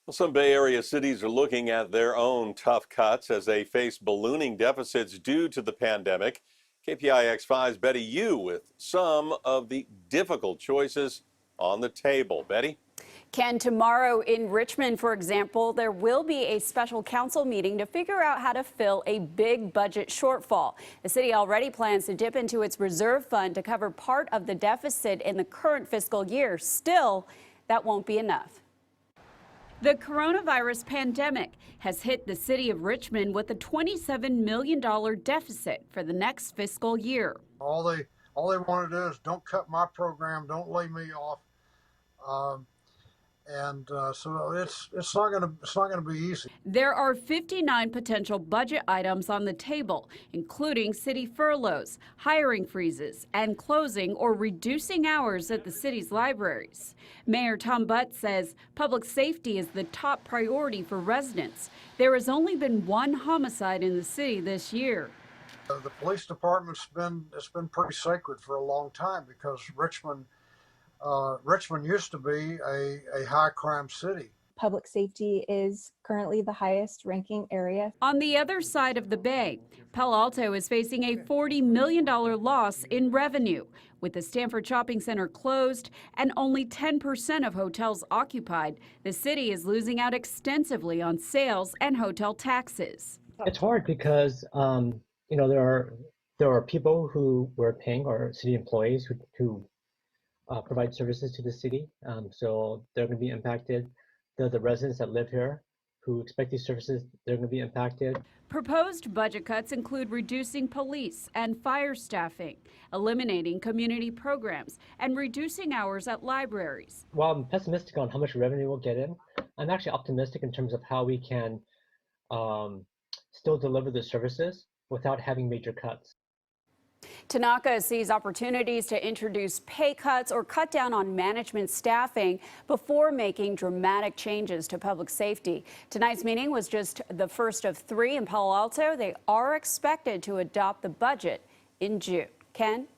Well, some Bay Area cities are looking at their own tough cuts as they face ballooning deficits due to the pandemic. KPIX 5's Betty Yu with some of the difficult choices on the table. Betty? Ken, tomorrow in Richmond, for example, there will be a special council meeting to figure out how to fill a big budget shortfall. The city already plans to dip into its reserve fund to cover part of the deficit in the current fiscal year. Still, that won't be enough. The coronavirus pandemic has hit the city of Richmond with a $27 million deficit for the next fiscal year. All they want to do is don't cut my program, don't lay me off, so it's not going to be easy. There are 59 potential budget items on the table, including city furloughs, hiring freezes, and closing or reducing hours at the city's libraries. Mayor Tom Butt says public safety is the top priority for residents. There has only been one homicide in the city this year. The police department's been pretty sacred for a long time because Richmond used to be a high crime city. Public safety is currently the highest ranking area. On the other side of the bay, Palo Alto is facing a $40 million loss in revenue. With the Stanford Shopping Center closed and only 10% of hotels occupied, the city is losing out extensively on sales and hotel taxes. It's hard because there are people who were paying, or city employees who provide services to the city, so they're going to be impacted. The residents that live here who expect these services, they're going to be impacted. Proposed budget cuts include reducing police and fire staffing, eliminating community programs, and reducing hours at libraries. While I'm pessimistic on how much revenue we'll get in, I'm actually optimistic in terms of how we can still deliver the services without having major cuts. Tanaka sees opportunities to introduce pay cuts or cut down on management staffing before making dramatic changes to public safety. Tonight's meeting was just the first of 3 in Palo Alto. They are expected to adopt the budget in June. Ken?